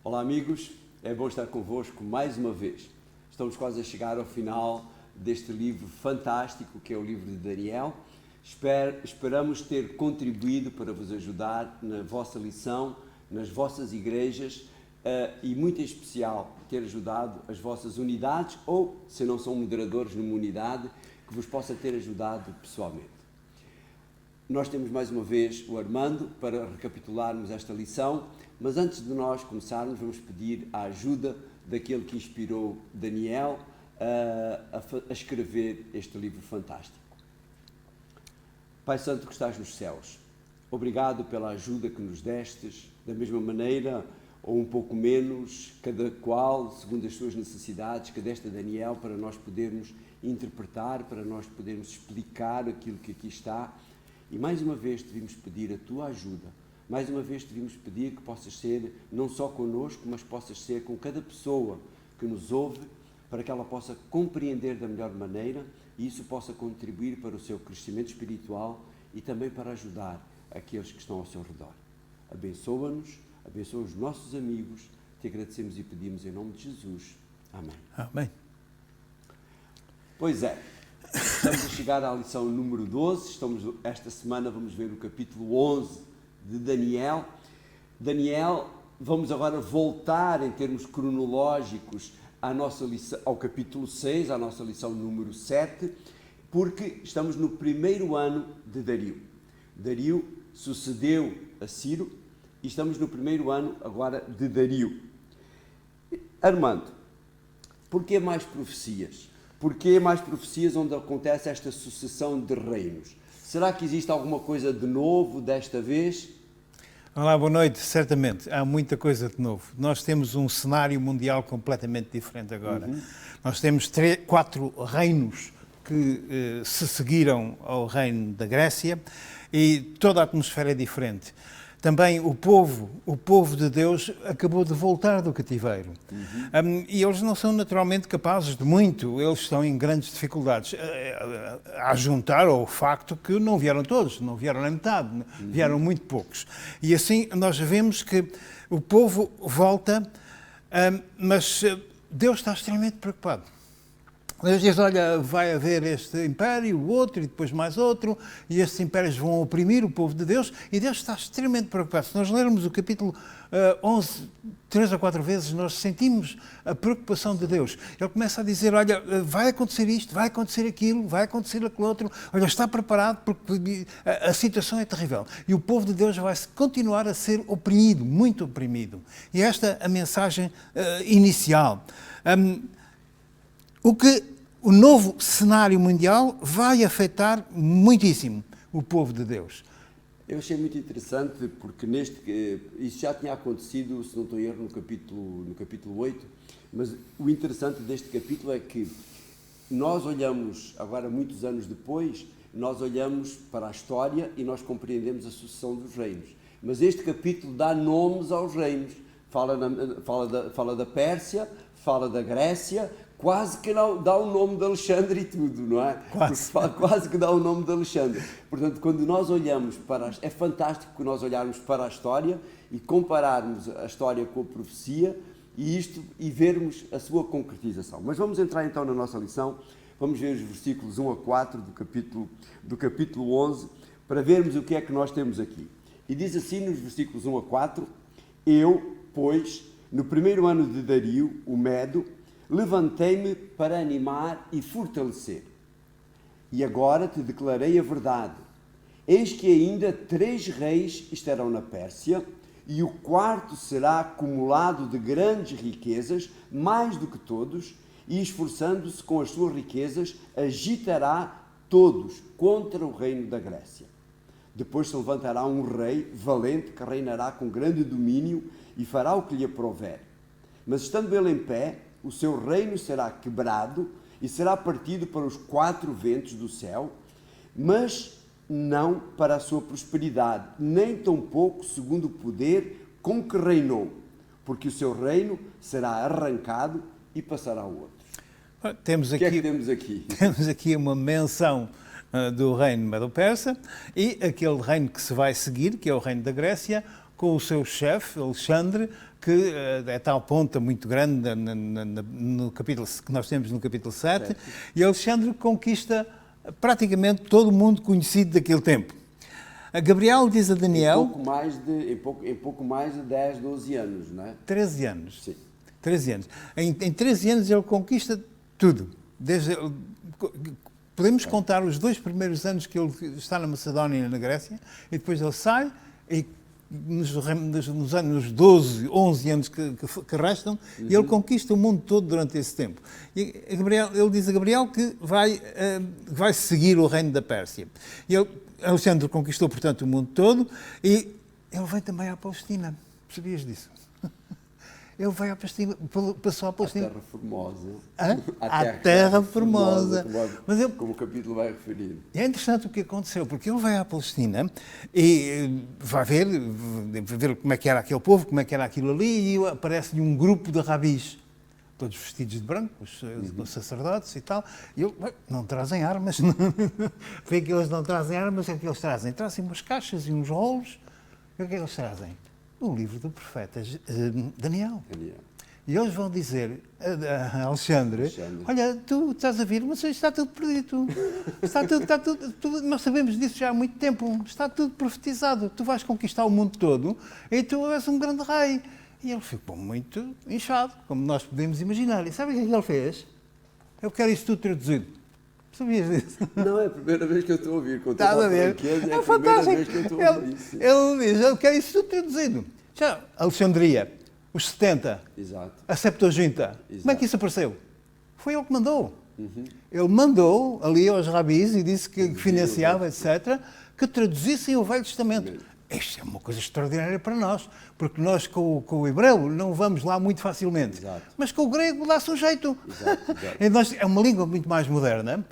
Olá amigos, é bom estar convosco mais uma vez. Estamos quase a chegar ao final deste livro fantástico que é o livro de Daniel. Esperamos ter contribuído para vos ajudar na vossa lição, nas vossas igrejas e muito em especial ter ajudado as vossas unidades ou, se não são moderadores numa unidade, que vos possa ter ajudado pessoalmente. Nós temos mais uma vez o Armando para recapitularmos esta lição, mas antes de nós começarmos vamos pedir a ajuda daquele que inspirou Daniel a escrever este livro fantástico. Pai Santo que estás nos céus, obrigado pela ajuda que nos destes, da mesma maneira ou um pouco menos, cada qual segundo as suas necessidades, que deste a Daniel para nós podermos interpretar, para nós podermos explicar aquilo que aqui está. E mais uma vez te vimos pedir a tua ajuda, mais uma vez te vimos pedir que possas ser não só connosco, mas possas ser com cada pessoa que nos ouve, para que ela possa compreender da melhor maneira e isso possa contribuir para o seu crescimento espiritual e também para ajudar aqueles que estão ao seu redor. Abençoa-nos, abençoa os nossos amigos, te agradecemos e pedimos em nome de Jesus. Amém. Amém. Pois é. Estamos a chegar à lição número 12, esta semana vamos ver o capítulo 11 de Daniel. Daniel, vamos agora voltar em termos cronológicos à nossa lição, ao capítulo 6, à nossa lição número 7, porque estamos no primeiro ano de Dario. Dario sucedeu a Ciro e estamos no primeiro ano agora de Dario. Armando, porquê mais profecias? Porquê mais profecias onde acontece esta sucessão de reinos? Será que existe alguma coisa de novo desta vez? Olá, boa noite. Certamente, há muita coisa de novo. Nós temos um cenário mundial completamente diferente agora. Nós temos 4 reinos que se seguiram ao reino da Grécia e toda a atmosfera é diferente. Também o povo de Deus acabou de voltar do cativeiro. E eles não são naturalmente capazes de muito, eles estão em grandes dificuldades. A juntar ao facto que não vieram todos, não vieram na metade, vieram muito poucos. E assim nós vemos que o povo volta, mas Deus está extremamente preocupado. Deus diz, olha, vai haver este império, o outro, e depois mais outro, e estes impérios vão oprimir o povo de Deus, e Deus está extremamente preocupado. Se nós lermos o capítulo 11, 3 ou 4 vezes, nós sentimos a preocupação de Deus. Ele começa a dizer, olha, vai acontecer isto, vai acontecer aquilo, vai acontecer aquilo outro, olha, está preparado porque a situação é terrível. E o povo de Deus vai continuar a ser oprimido, muito oprimido. E esta é a mensagem inicial. O novo cenário mundial vai afetar muitíssimo o povo de Deus. Eu achei muito interessante porque isso já tinha acontecido, se não estou em erro, no capítulo 8, mas o interessante deste capítulo é que nós olhamos, agora muitos anos depois, nós olhamos para a história e nós compreendemos a sucessão dos reinos. Mas este capítulo dá nomes aos reinos. Fala da Pérsia, fala da Grécia, quase que dá o nome de Alexandre e tudo, não é? Quase que dá o nome de Alexandre. Portanto, quando nós olhamos é fantástico que nós olharmos para a história e compararmos a história com a profecia e vermos a sua concretização. Mas vamos entrar então na nossa lição, vamos ver os versículos 1 a 4 do capítulo 11, para vermos o que é que nós temos aqui. E diz assim nos versículos 1 a 4, eu, pois, no primeiro ano de Dario, o Medo, levantei-me para animar e fortalecer. E agora te declarei a verdade. Eis que ainda 3 reis estarão na Pérsia, e o 4º será acumulado de grandes riquezas, mais do que todos, e esforçando-se com as suas riquezas, agitará todos contra o reino da Grécia. Depois se levantará um rei valente que reinará com grande domínio e fará o que lhe aprouver. Mas estando ele em pé, o seu reino será quebrado e será partido para os 4 ventos do céu, mas não para a sua prosperidade, nem tampouco segundo o poder com que reinou, porque o seu reino será arrancado e passará ao outro. Temos aqui, o que é que temos aqui? Temos aqui uma menção do reino Medo-Persa e aquele reino que se vai seguir, que é o reino da Grécia, com o seu chefe, Alexandre, que é tal ponta muito grande no capítulo que nós temos no capítulo 7, e Alexandre conquista praticamente todo o mundo conhecido daquele tempo. A Gabriel diz a Daniel... Em pouco mais de 10, 12 anos, não é? 13 anos. Sim. 13 anos. Em 13 anos ele conquista tudo. Podemos contar os 2 primeiros anos que ele está na Macedónia e na Grécia, e depois ele sai, e nos anos 12, 11 anos que restam, ele conquista o mundo todo durante esse tempo. E ele diz a Gabriel que vai seguir o reino da Pérsia. Alexandre conquistou, portanto, o mundo todo, e ele vem também à Palestina. Sabias disso? Ele veio à Palestina, passou à Palestina. A Terra Formosa. A Terra Formosa. Mas como o capítulo vai referir. É interessante o que aconteceu, porque ele vai à Palestina e vai ver como é que era aquele povo, como é que era aquilo ali, e aparece-lhe um grupo de rabis, todos vestidos de branco, os sacerdotes e tal, e ele, não trazem armas. Vê que eles não trazem armas, o que é que eles trazem? Trazem umas caixas e uns rolos. O que é que eles trazem? O livro do profeta Daniel. E eles vão dizer a Alexandre, olha, tu estás a vir, mas está tudo perdido. Está tudo, nós sabemos disso já há muito tempo. Está tudo profetizado. Tu vais conquistar o mundo todo e tu és um grande rei. E ele ficou muito inchado, como nós podemos imaginar. E sabe o que é que ele fez? Eu quero isto tudo traduzido. Sabias disso? Não, é a primeira vez que eu estou a ouvir. Estás a ver? É fantástico. Vez que eu estou a ouvir isso. Ele diz, eu quero isso tudo traduzido. Já, Alexandria, os 70, Exato. a Septuaginta. Exato. Como é que isso apareceu? Foi ele que mandou. Ele mandou ali aos rabis e disse que financiava, etc., que traduzissem o Velho Testamento. Isto é uma coisa extraordinária para nós, porque nós com o hebreu não vamos lá muito facilmente. Exato. Mas com o grego dá-se um jeito. Exato. É uma língua muito mais moderna,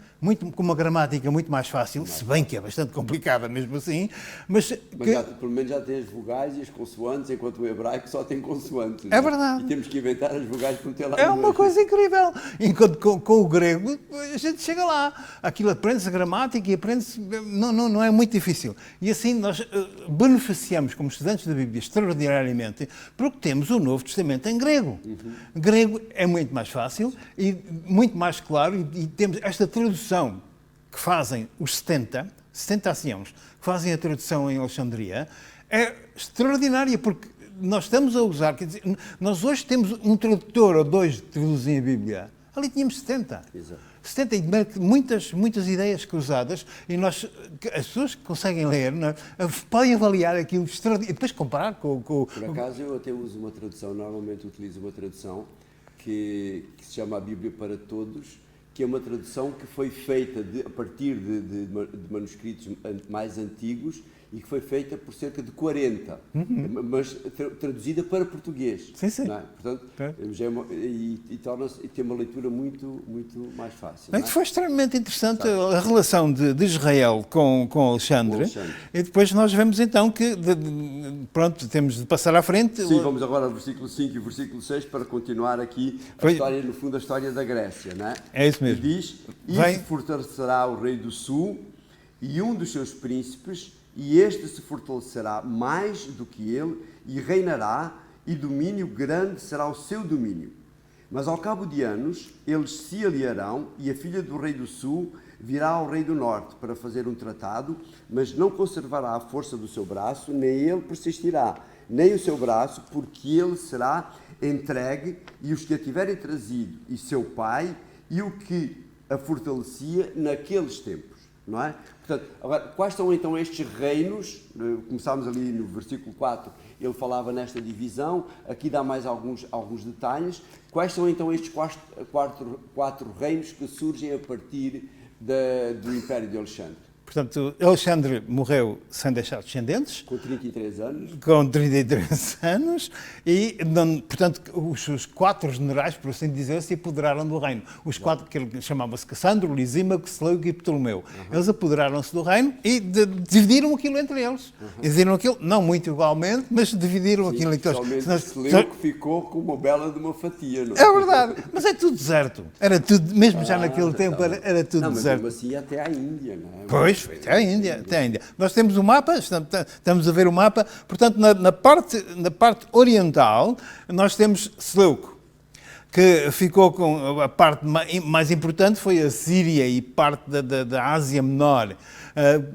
com uma gramática muito mais fácil, se bem que é bastante complicada mesmo assim. Mas pelo menos já tem as vogais e as consoantes, enquanto o hebraico só tem consoantes. É verdade. E temos que inventar as vogais para meter lá. É uma coisa incrível. Enquanto com o grego a gente chega lá. Aquilo aprende-se a gramática e aprende-se... Não é muito difícil. E assim nós beneficiamos, como estudantes da Bíblia, extraordinariamente, porque temos o Novo Testamento em grego. Grego é muito mais fácil e muito mais claro, e temos esta tradução que fazem os 70 anciãos, que fazem a tradução em Alexandria, é extraordinária, porque nós estamos a usar, quer dizer, nós hoje temos um tradutor ou 2 que traduzem a Bíblia. Ali tínhamos 70. Exato. 70 e muitas ideias cruzadas, e as pessoas que conseguem ler, não é, podem avaliar aquilo extraordinário e depois comparar com... Por acaso eu até uso uma tradução, normalmente utilizo uma tradução que se chama a Bíblia para Todos, que é uma tradução que foi feita a partir de manuscritos mais antigos e que foi feita por cerca de 40, mas traduzida para português. Sim. Não é? Portanto, e tem uma leitura muito mais fácil. Bem, foi extremamente interessante a relação de Israel com Alexandre. E depois nós vemos então que, pronto, temos de passar à frente. Sim, vamos agora ao versículo 5 e ao versículo 6 para continuar aqui a história, no fundo, a história da Grécia, não é? É isso mesmo. E diz, e se fortalecerá o rei do sul e um dos seus príncipes, e este se fortalecerá mais do que ele, e reinará, e domínio grande será o seu domínio. Mas ao cabo de anos, eles se aliarão, e a filha do rei do sul virá ao rei do norte para fazer um tratado, mas não conservará a força do seu braço, nem ele persistirá, nem o seu braço, porque ele será entregue, e os que a tiverem trazido, e seu pai, e o que a fortalecia naqueles tempos. Não é? Portanto, agora, quais são então estes reinos? Começámos ali no versículo 4, ele falava nesta divisão, aqui dá mais alguns detalhes. Quais são então estes quatro reinos que surgem a partir do Império de Alexandre? Portanto, Alexandre morreu sem deixar descendentes. Com 33 anos. Com 33 anos. E, portanto, os 4 generais, por assim dizer, se apoderaram do reino. Os 4, que ele chamava-se Cassandro, Lisímaco, Seleuco e Ptolomeu. Eles apoderaram-se do reino e dividiram aquilo entre eles. Dividiram aquilo, não muito igualmente, mas dividiram aquilo entre eles. Seleuco ficou com uma bela de uma fatia, não é? É verdade, mas é tudo deserto. Era tudo, mesmo já naquele tempo, era tudo deserto. Mas assim até à Índia, não é? Pois, Pois, foi até a Índia, até a Índia. Nós temos o mapa, estamos a ver o mapa, portanto, na parte oriental, nós temos Seleuco, que ficou com a parte mais importante, foi a Síria e parte da Ásia Menor.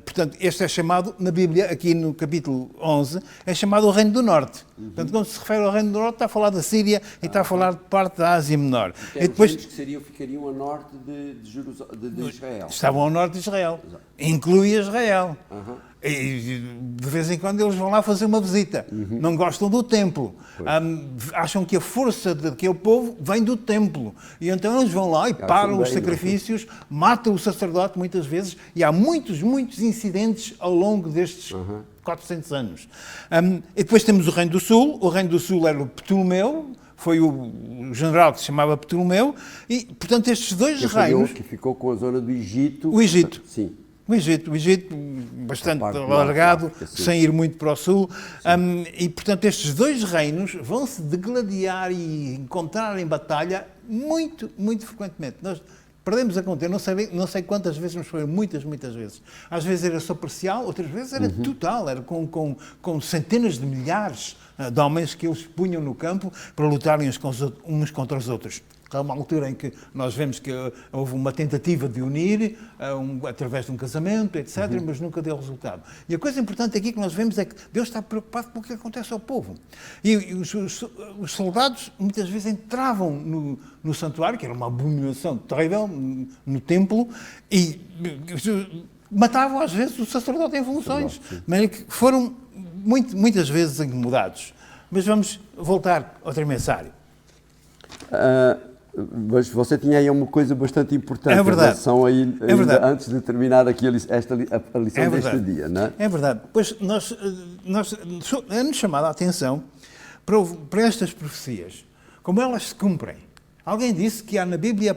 Portanto, este é chamado, na Bíblia, aqui no capítulo 11, é chamado o Reino do Norte. Portanto, quando se refere ao Reino do Norte, está a falar da Síria e está a falar de parte da Ásia Menor. E depois que ficariam a norte de Israel. Estavam ao norte de Israel. Exato. Inclui Israel. E de vez em quando eles vão lá fazer uma visita. Não gostam do templo. Acham que a força daquele povo vem do templo. E então eles vão lá e param os sacrifícios, matam o sacerdote muitas vezes, e há muitos incidentes ao longo destes 400 anos. E depois temos o Reino do Sul. O Reino do Sul era o Ptolomeu, foi o general que se chamava Ptolomeu, e, portanto, estes dois reinos... Que ficou com a zona do Egito. O Egito. Sim. O Egito bastante alargado, sem ir muito para o sul. E, portanto, estes dois reinos vão se degladiar e encontrar em batalha muito frequentemente. Nós perdemos a conta, eu não sei quantas vezes, mas foi muitas vezes. Às vezes era só parcial, outras vezes era total, era com centenas de milhares de homens que eles punham no campo para lutarem uns contra os outros. Há uma altura em que nós vemos que houve uma tentativa de unir através de um casamento, etc., mas nunca deu resultado. E a coisa importante aqui que nós vemos é que Deus está preocupado com o que acontece ao povo. E os soldados muitas vezes entravam no santuário, que era uma abominação terrível, no templo, e matavam às vezes o sacerdote em funções, mas que foram muitas vezes incomodados. Mas vamos voltar ao termensário. Mas você tinha aí uma coisa bastante importante em relação antes de terminar aqui a lição deste dia, não é? É verdade. Pois nós é-nos chamada a atenção para estas profecias, como elas se cumprem. Alguém disse que há na Bíblia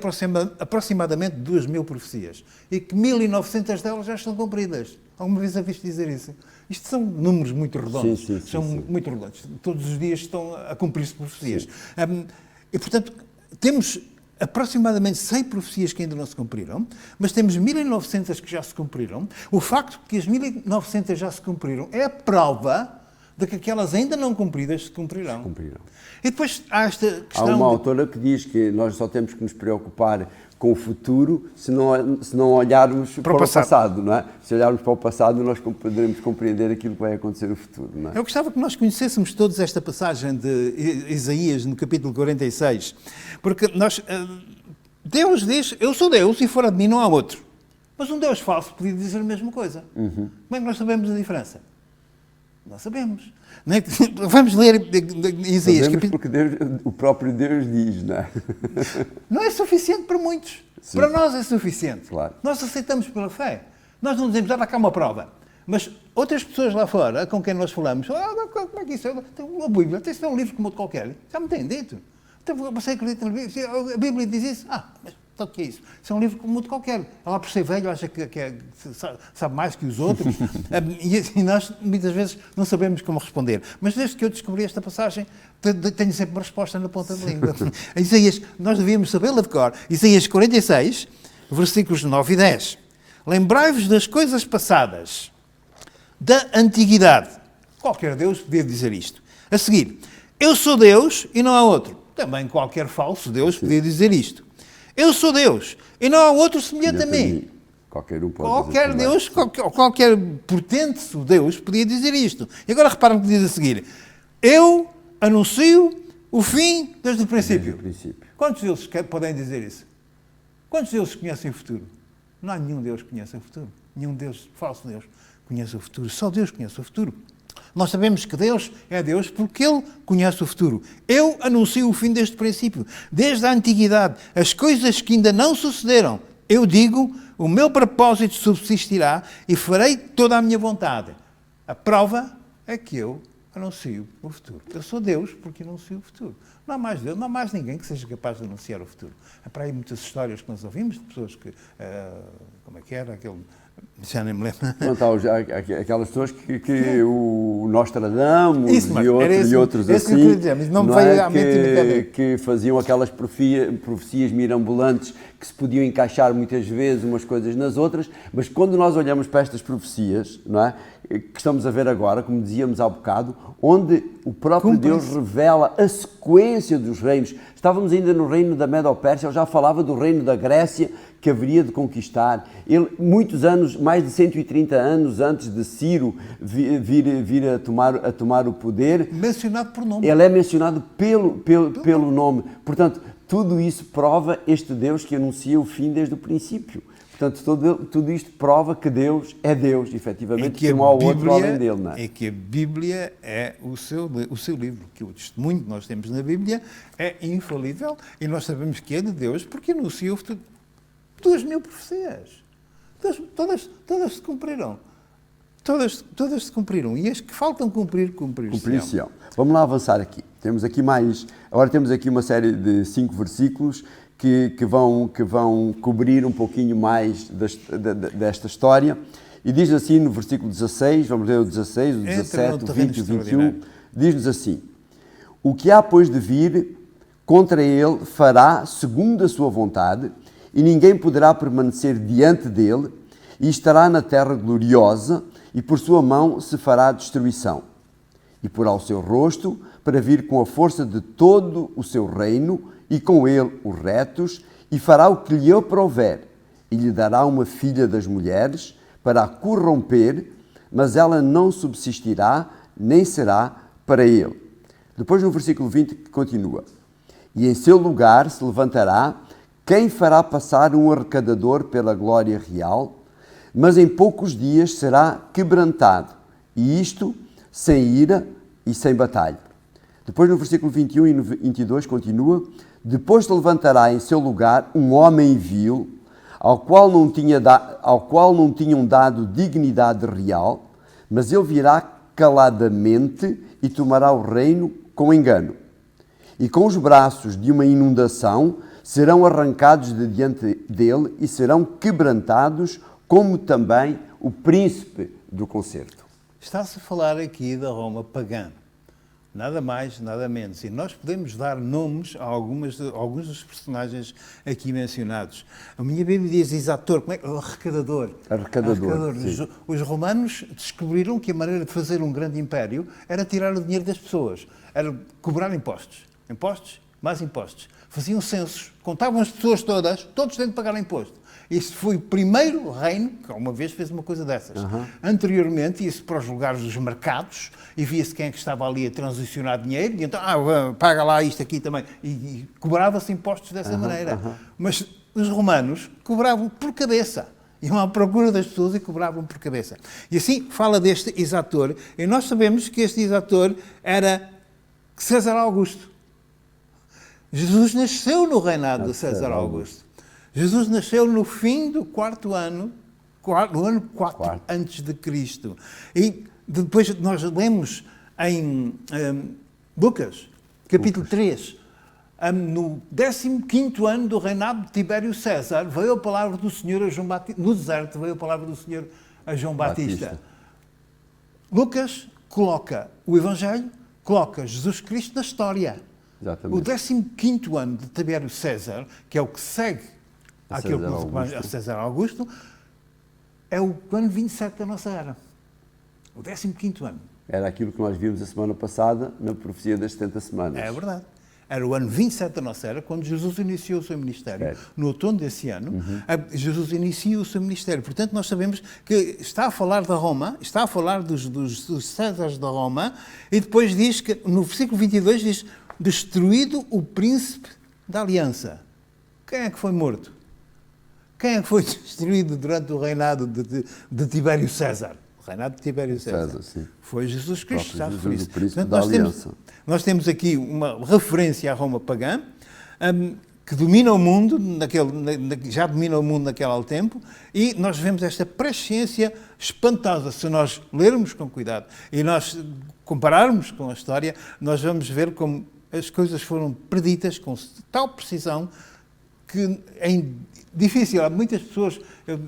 aproximadamente 2.000 profecias e que 1.900 delas já estão cumpridas. Alguma vez ouviste dizer isso? Isto são números muito redondos. Sim. Muito redondos. Todos os dias estão a cumprir-se profecias. E, portanto, temos aproximadamente 100 profecias que ainda não se cumpriram, mas temos 1.900 que já se cumpriram. O facto de que as 1.900 já se cumpriram é a prova de que aquelas ainda não cumpridas se cumprirão. E depois há esta questão... Há uma autora que diz que nós só temos que nos preocupar com o futuro se não olharmos para o passado, não é? Se olharmos para o passado, nós poderemos compreender aquilo que vai acontecer no futuro, não é? Eu gostava que nós conhecêssemos todos esta passagem de Isaías, no capítulo 46, porque Deus diz, eu sou Deus e fora de mim não há outro. Mas um Deus falso podia dizer a mesma coisa. Como é que nós sabemos a diferença? Não sabemos. Não é? Vamos ler Isaías. Sabemos porque o próprio Deus diz, não é? Não é suficiente para muitos. Sim. Para nós é suficiente. Claro. Nós aceitamos pela fé. Nós não dizemos, dá cá uma prova. Mas outras pessoas lá fora, com quem nós falamos, como é que isso é? A Bíblia, isso é um livro como outro qualquer. Já me têm dito. Então, você acredita na Bíblia? A Bíblia diz isso? Mas o que é isso? Isso é um livro como outro qualquer. Ela, por ser velho, acha que sabe mais que os outros. E nós, muitas vezes, não sabemos como responder. Mas desde que eu descobri esta passagem, tenho sempre uma resposta na ponta da língua. Isaías, nós devíamos sabê-la de cor. Isaías 46, versículos 9 e 10. Lembrai-vos das coisas passadas, da antiguidade. Qualquer Deus podia dizer isto. A seguir, eu sou Deus e não há outro. Também qualquer falso Deus podia dizer isto. Eu sou Deus e não há outro semelhante a mim. Qualquer um pode qualquer dizer Deus, qualquer potente Deus podia dizer isto. E agora reparam o que diz a seguir. Eu anuncio o fim desde o princípio. Quantos deles podem dizer isso? Quantos deles conhecem o futuro? Não há nenhum Deus que conheça o futuro. Nenhum Deus, falso Deus, conhece o futuro. Só Deus conhece o futuro. Nós sabemos que Deus é Deus porque Ele conhece o futuro. Eu anuncio o fim deste princípio. Desde a antiguidade, as coisas que ainda não sucederam, eu digo, o meu propósito subsistirá e farei toda a minha vontade. A prova é que eu anuncio o futuro. Eu sou Deus porque anuncio o futuro. Não há mais Deus, não há mais ninguém que seja capaz de anunciar o futuro. Há para aí muitas histórias que nós ouvimos de pessoas que... como é que era? Já nem me lembro. Aquelas pessoas que o Nostradamus Isso, e outros esse assim, que eu queria dizer, mas não me não veio é? à mente imediatamente. Que faziam aquelas profecias mirabolantes que se podiam encaixar muitas vezes umas coisas nas outras, mas quando nós olhamos para estas profecias, não é? Que estamos a ver agora, como dizíamos há bocado, onde o próprio Deus revela a sequência dos reinos. Estávamos ainda no reino da Medo-Pérsia, ele já falava do reino da Grécia que haveria de conquistar. Ele, muitos anos, mais de 130 anos antes de Ciro vir a tomar o poder, mencionado por nome. Ele é mencionado pelo nome. Portanto, tudo isso prova este Deus que anuncia o fim desde o princípio. Portanto, tudo isto prova que Deus é Deus, efetivamente, que não há outro além dele. Não é? É que a Bíblia é o seu livro, que o testemunho que nós temos na Bíblia é infalível e nós sabemos que é de Deus porque anuncia o futuro. 2.000 profecias. Todas se cumpriram. Todas se cumpriram. E as que faltam cumprir-se. Vamos lá avançar aqui. Agora temos aqui uma série de 5 versículos que vão cobrir um pouquinho mais desta história. E diz assim no versículo 16, vamos ler o 16, o 17, o 20 e o 21, diz-nos assim: o que há, pois, de vir contra ele fará segundo a sua vontade, e ninguém poderá permanecer diante dele, e estará na terra gloriosa, e por sua mão se fará destruição. E porá o seu rosto para vir com a força de todo o seu reino, e com ele os retos, e fará o que lhe aprouver, e lhe dará uma filha das mulheres, para a corromper, mas ela não subsistirá, nem será para ele. Depois no versículo 20 continua: e em seu lugar se levantará quem fará passar um arrecadador pela glória real, mas em poucos dias será quebrantado, e isto sem ira e sem batalha. Depois no versículo 21 e no 22 continua: depois se levantará em seu lugar um homem vil, ao qual não tinham dado dignidade real, mas ele virá caladamente e tomará o reino com engano. E com os braços de uma inundação serão arrancados de diante dele e serão quebrantados, como também o príncipe do concerto. Está-se a falar aqui da Roma pagã. Nada mais, nada menos. E nós podemos dar nomes a alguns dos personagens aqui mencionados. A minha Bíblia diz exator, como é? O arrecadador. Arrecadador. Os romanos descobriram que a maneira de fazer um grande império era tirar o dinheiro das pessoas. Era cobrar impostos. Impostos, mais impostos. Faziam censos, contavam as pessoas todos têm de pagar imposto. Este foi o primeiro reino que uma vez fez uma coisa dessas. Anteriormente, ia-se para os lugares dos mercados e via-se quem é que estava ali a transicionar dinheiro e então, paga lá isto aqui também. E cobrava-se impostos dessa maneira. Mas os romanos cobravam por cabeça. Iam à procura das pessoas e cobravam por cabeça. E assim fala deste exator. E nós sabemos que este exator era César Augusto. Jesus nasceu no reinado de César Augusto. Jesus nasceu no fim do no ano 4 antes de Cristo. E depois nós lemos em Lucas, capítulo 3, no 15º ano do reinado de Tibério César, veio a palavra do Senhor a João Batista, no deserto veio a palavra do Senhor a João Batista. Lucas coloca o Evangelho, coloca Jesus Cristo na história. Exatamente. O 15º ano de Tibério César, que é o que segue a César Augusto, é o ano 27 da nossa era. O 15º ano. Era aquilo que nós vimos a semana passada na profecia das 70 semanas. É verdade. Era o ano 27 da nossa era, quando Jesus iniciou o seu ministério. No outono desse ano, Jesus inicia o seu ministério. Portanto, nós sabemos que está a falar da Roma, está a falar dos Césares da Roma, e depois diz que, no versículo 22, diz: destruído o príncipe da aliança. Quem é que foi morto? Quem é que foi destruído durante o reinado de Tibério César? O reinado de Tibério César. Foi Jesus Cristo, está referido. Portanto, nós temos aqui uma referência à Roma pagã, que domina o mundo, já domina o mundo naquele tempo, e nós vemos esta presciência espantosa. Se nós lermos com cuidado e nós compararmos com a história, nós vamos ver como as coisas foram preditas com tal precisão que é difícil. Há muitas pessoas,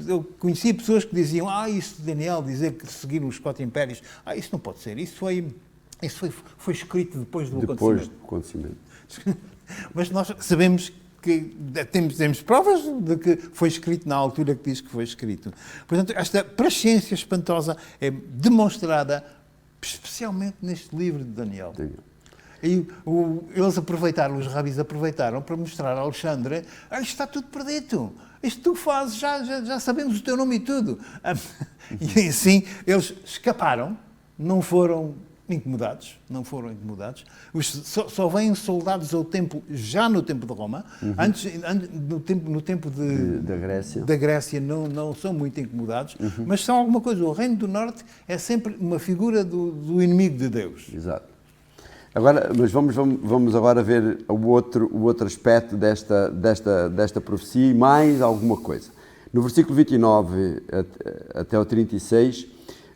eu conhecia pessoas que diziam, isso de Daniel, dizer que seguiram os 4 impérios, isso não pode ser, isso foi escrito depois do acontecimento. Mas nós sabemos que temos provas de que foi escrito na altura que diz que foi escrito. Portanto, esta presciência espantosa é demonstrada especialmente neste livro de Daniel. E os rabis aproveitaram para mostrar a Alexandre, isto está tudo perdido, isto tu fazes, já sabemos o teu nome e tudo. E assim, eles escaparam, não foram incomodados. Só vêm soldados ao templo, já no tempo de Roma, antes no tempo da Grécia não são muito incomodados, mas são alguma coisa. O Reino do Norte é sempre uma figura do inimigo de Deus. Exato. Agora, mas vamos agora ver o outro aspecto desta profecia e mais alguma coisa. No versículo 29 até o 36,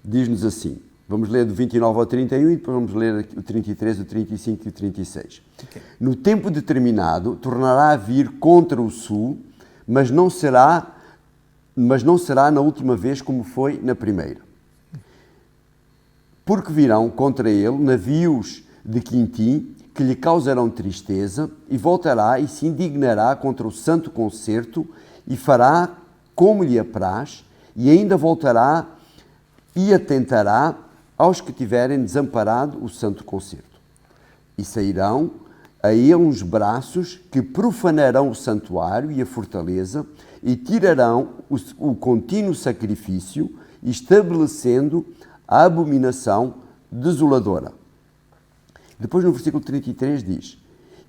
diz-nos assim, vamos ler do 29 ao 31 e depois vamos ler o 33, o 35 e o 36. Okay. No tempo determinado, tornará a vir contra o sul, mas não será na última vez como foi na primeira. Porque virão contra ele navios de Quintim, que lhe causarão tristeza, e voltará e se indignará contra o santo concerto, e fará como lhe apraz, e ainda voltará e atentará aos que tiverem desamparado o santo concerto. E sairão a ele uns braços que profanarão o santuário e a fortaleza, e tirarão o contínuo sacrifício, estabelecendo a abominação desoladora. Depois no versículo 33 diz,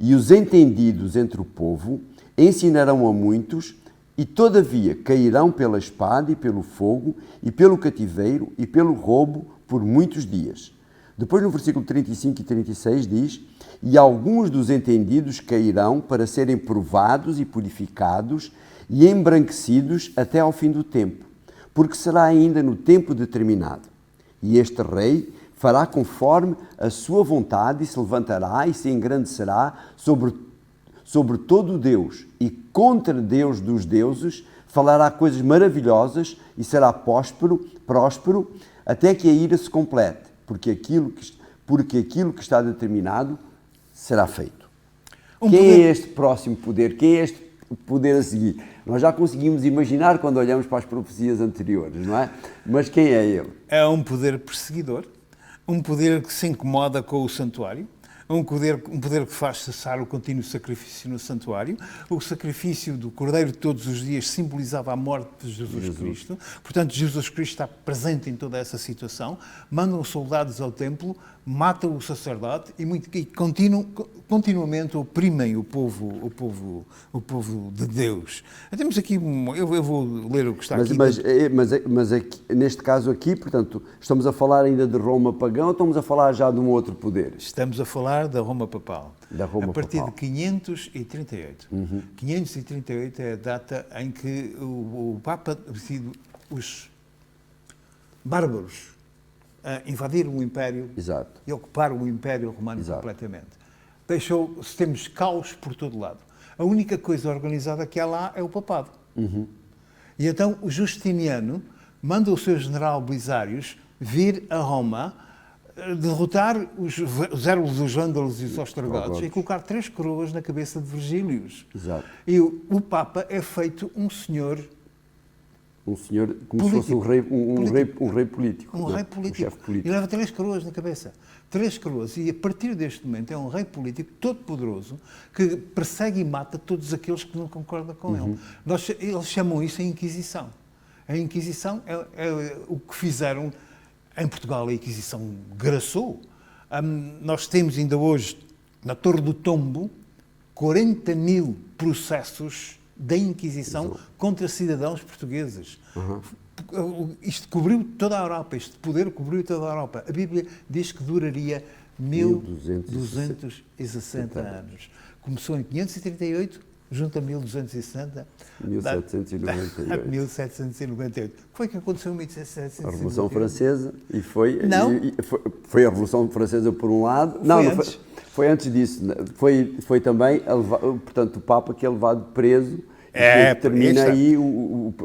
e os entendidos entre o povo ensinarão a muitos, e todavia cairão pela espada e pelo fogo, e pelo cativeiro e pelo roubo por muitos dias. Depois no versículo 35 e 36 diz, e alguns dos entendidos cairão para serem provados e purificados e embranquecidos até ao fim do tempo, porque será ainda no tempo determinado. E este rei fará conforme a sua vontade e se levantará e se engrandecerá sobre todo Deus e contra Deus dos deuses, falará coisas maravilhosas e será próspero até que a ira se complete, porque aquilo que está determinado será feito. Quem é este próximo poder? Quem é este poder a seguir? Nós já conseguimos imaginar quando olhamos para as profecias anteriores, não é? Mas quem é ele? É um poder perseguidor, um poder que se incomoda com o santuário, um poder que faz cessar o contínuo sacrifício no santuário. O sacrifício do Cordeiro todos os dias simbolizava a morte de Jesus Cristo. Portanto, Jesus Cristo está presente em toda essa situação. Mandam soldados ao templo, matam o sacerdote e continuamente oprimem o povo de Deus. Temos aqui, eu vou ler o que está aqui. Mas aqui, neste caso aqui, portanto, estamos a falar ainda de Roma pagã ou estamos a falar já de um outro poder? Estamos a falar da Roma papal. A partir de 538. 538 é a data em que o Papa, os bárbaros, invadiram o Império. Exato. E ocuparam o Império Romano. Exato. Completamente. Temos caos por todo lado. A única coisa organizada que há lá é o papado. E então o Justiniano manda o seu general Belisários vir a Roma, derrotar os érulos, os vândalos e os ostrogodos e colocar 3 coroas na cabeça de Virgílios. Exato. E o Papa é feito um senhor como político. Se fosse um rei político. Um rei político. Um chefe político. E leva 3 coroas na cabeça. 3 coroas. E a partir deste momento é um rei político todo poderoso que persegue e mata todos aqueles que não concordam com ele. Eles chamam isso a Inquisição. A Inquisição é o que fizeram em Portugal. A Inquisição graçou. Nós temos ainda hoje, na Torre do Tombo, 40.000 processos da Inquisição contra cidadãos portugueses. Isto cobriu toda a Europa, este poder cobriu toda a Europa. A Bíblia diz que duraria 1260 anos. Começou em 538, junto a 1260. 1798. 1798. O que foi que aconteceu em 1798? A Revolução Francesa, e foi... Não. Foi a Revolução Francesa por um lado... Foi antes disso, né? Foi também, portanto, o Papa que é levado preso, É, e termina isso. aí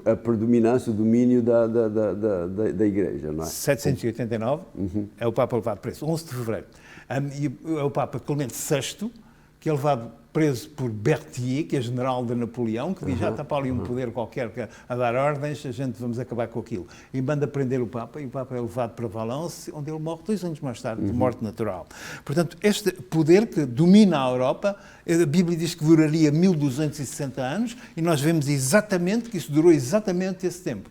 a predominância, o domínio da Igreja, não é? 789 é o Papa levado preso, 11 de fevereiro. E é o Papa Clemente VI, que é levado preso por Berthier, que é general de Napoleão, que diz, já está para ali um poder qualquer a dar ordens, a gente vamos acabar com aquilo. E manda prender o Papa, e o Papa é levado para Valence, onde ele morre 2 anos mais tarde, de morte natural. Portanto, este poder que domina a Europa, a Bíblia diz que duraria 1260 anos, e nós vemos exatamente que isso durou exatamente esse tempo.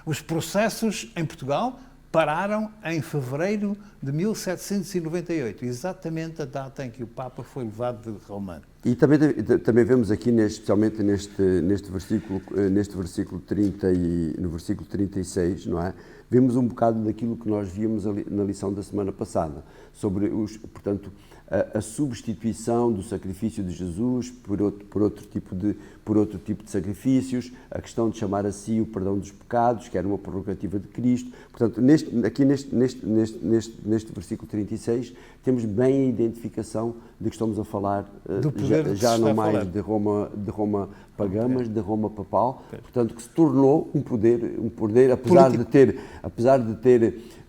Os processos em Portugal pararam em fevereiro de 1798, exatamente a data em que o Papa foi levado de Roma. E também vemos aqui, especialmente neste versículo 30 e no versículo 36, não é? Vemos um bocado daquilo que nós víamos na lição da semana passada, sobre portanto, a substituição do sacrifício de Jesus por outro tipo de sacrifícios, a questão de chamar a si o perdão dos pecados, que era uma prerrogativa de Cristo. Portanto, aqui neste versículo 36, temos bem a identificação de que estamos a falar já não mais de Roma pagã, mas de Roma papal, portanto, que se tornou um poder apesar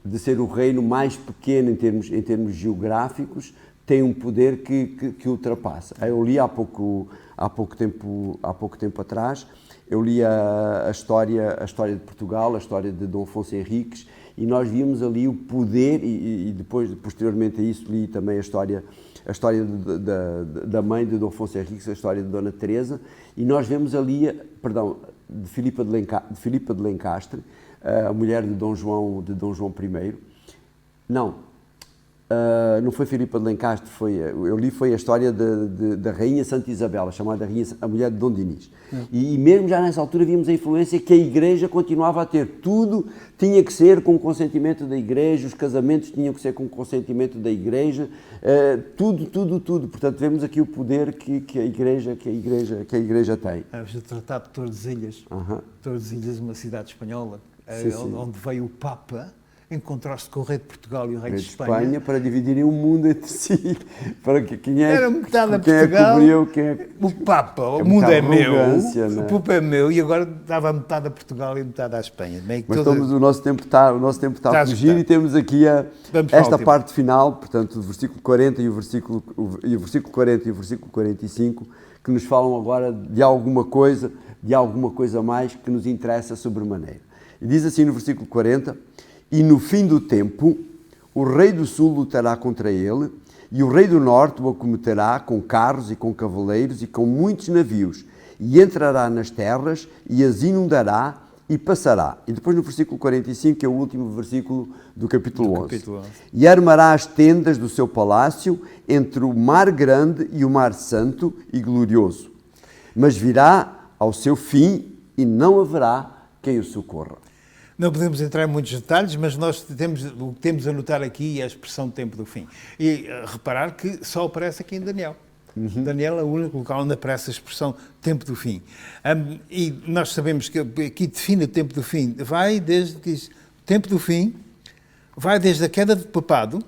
de ser o reino mais pequeno em termos geográficos, tem um poder que ultrapassa. Eu li há pouco tempo atrás, eu li a história de Portugal, a história de Dom Afonso Henriques, e nós vimos ali o poder, e depois, posteriormente a isso, li também a história da mãe de Dom Afonso Henriques, a história de Dona Teresa, e nós vemos ali, de Filipa de Lencastre, a mulher de Dom João I. Não foi Filipa de Lencastre, foi a história da Rainha Santa Isabela, chamada a mulher de Dom Dinis. E mesmo já nessa altura vimos a influência que a Igreja continuava a ter. Tudo tinha que ser com o consentimento da Igreja, os casamentos tinham que ser com o consentimento da Igreja, tudo. Portanto, vemos aqui o poder que a Igreja tem. O Tratado de Tordesilhas, Tordesilhas, uma cidade espanhola, onde veio o Papa encontrar-se com o rei de Portugal e o rei de Espanha para dividirem o mundo entre si, para era metade a Portugal, o Papa, o mundo é meu, o Papa é meu, e agora dava metade a Portugal e metade à Espanha. Mas o nosso tempo está a fugir, e temos aqui esta parte final, portanto, o versículo 40 e o versículo 40 e o versículo 45, que nos falam agora de alguma coisa mais que nos interessa sobremaneira. E diz assim no versículo 40: e no fim do tempo, o rei do sul lutará contra ele, e o rei do norte o acometerá com carros e com cavaleiros e com muitos navios, e entrará nas terras e as inundará e passará. E depois no versículo 45, que é o último versículo do capítulo 11. E armará as tendas do seu palácio entre o mar grande e o mar santo e glorioso. Mas virá ao seu fim e não haverá quem o socorra. Não podemos entrar em muitos detalhes, mas nós o que temos a notar aqui é a expressão tempo do fim. E reparar que só aparece aqui em Daniel. Daniel é o único local onde aparece a expressão tempo do fim. E nós sabemos que aqui define o tempo do fim. Vai desde a queda do papado,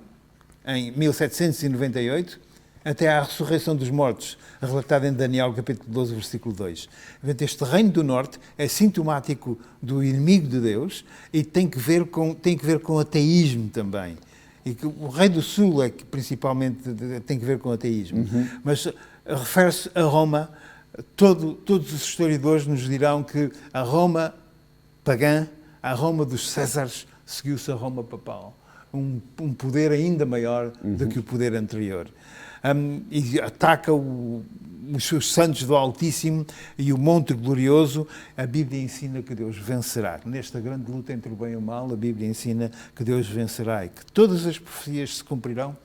em 1798, até à ressurreição dos mortos, relatada em Daniel, capítulo 12, versículo 2. Este reino do norte é sintomático do inimigo de Deus e tem que ver com ateísmo também. E que o rei do sul é que principalmente tem que ver com ateísmo. Mas refere-se a Roma. Todos os historiadores nos dirão que a Roma pagã, a Roma dos Césares, seguiu-se a Roma papal. Um poder ainda maior do que o poder anterior. E ataca os santos do Altíssimo e o Monte Glorioso. A Bíblia ensina que Deus vencerá. Nesta grande luta entre o bem e o mal, a Bíblia ensina que Deus vencerá e que todas as profecias se cumprirão,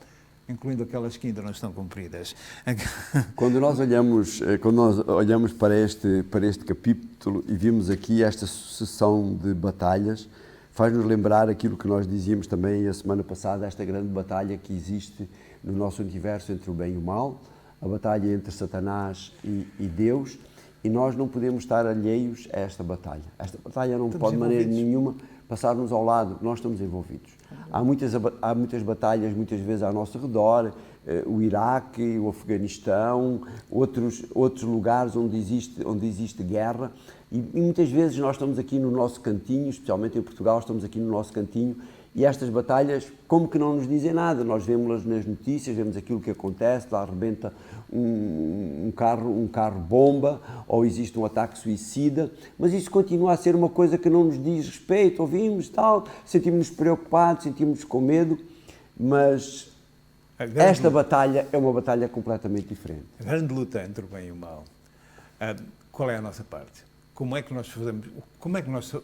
incluindo aquelas que ainda não estão cumpridas. Quando nós olhamos para este capítulo e vimos aqui esta sucessão de batalhas, faz-nos lembrar aquilo que nós dizíamos também a semana passada, esta grande batalha que existe no nosso universo entre o bem e o mal, a batalha entre Satanás e Deus, e nós não podemos estar alheios a esta batalha. Esta batalha não pode de maneira nenhuma passarmos ao lado, nós estamos envolvidos. Há muitas batalhas, muitas vezes ao nosso redor, o Iraque, o Afeganistão, outros lugares onde existe guerra, e muitas vezes nós estamos aqui no nosso cantinho, especialmente em Portugal, estamos aqui no nosso cantinho, e estas batalhas, como que não nos dizem nada, nós vemos-las nas notícias, vemos aquilo que acontece, lá arrebenta um carro bomba, ou existe um ataque suicida, mas isso continua a ser uma coisa que não nos diz respeito, ouvimos tal, sentimos-nos preocupados, sentimos-nos com medo, mas esta batalha é uma batalha completamente diferente. A grande luta entre o bem e o mal. Qual é a nossa parte? Como é que nós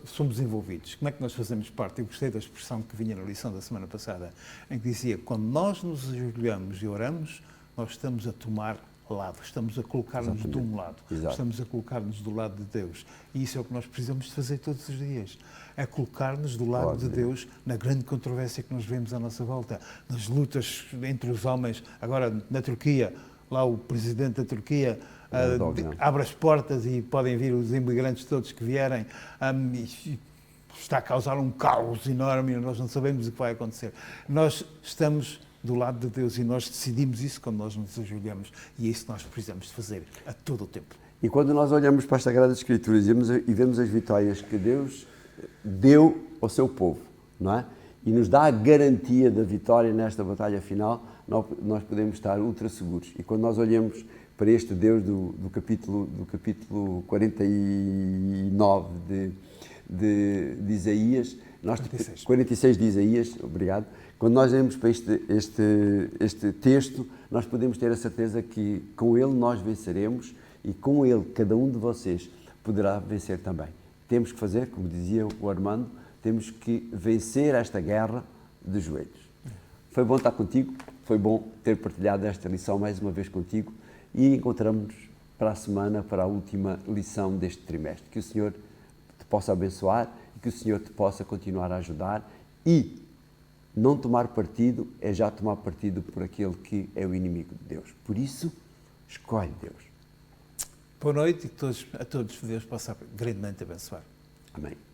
somos envolvidos? Como é que nós fazemos parte? Eu gostei da expressão que vinha na lição da semana passada, em que dizia, quando nós nos ajoelhamos e oramos, nós estamos a tomar lado, estamos a colocar-nos de um lado, estamos a colocar-nos do lado de Deus. E isso é o que nós precisamos de fazer todos os dias, é colocar-nos do lado de Deus na grande controvérsia que nós vemos à nossa volta, nas lutas entre os homens, agora na Turquia, lá o presidente da Turquia abre as portas e podem vir os imigrantes todos que vierem, e está a causar um caos enorme e nós não sabemos o que vai acontecer. Nós estamos do lado de Deus e nós decidimos isso quando nós nos ajoelhamos, e é isso que nós precisamos de fazer a todo o tempo. E quando nós olhamos para as Sagradas Escrituras e vemos as vitórias que Deus deu ao seu povo, não é? E nos dá a garantia da vitória nesta batalha final, nós podemos estar ultra seguros. E quando nós olhamos para este Deus do capítulo 49 de Isaías, 46 de Isaías, obrigado. Quando nós olhamos para este texto, nós podemos ter a certeza que com ele nós venceremos e com ele cada um de vocês poderá vencer também. Temos que fazer, como dizia o Armando, temos que vencer esta guerra de joelhos. Foi bom estar contigo, foi bom ter partilhado esta lição mais uma vez contigo e encontramos-nos para a semana, para a última lição deste trimestre. Que o Senhor te possa abençoar e que o Senhor te possa continuar a ajudar, e não tomar partido é já tomar partido por aquele que é o inimigo de Deus. Por isso, escolhe Deus. Boa noite e a todos Deus possa grandemente abençoar. Amém.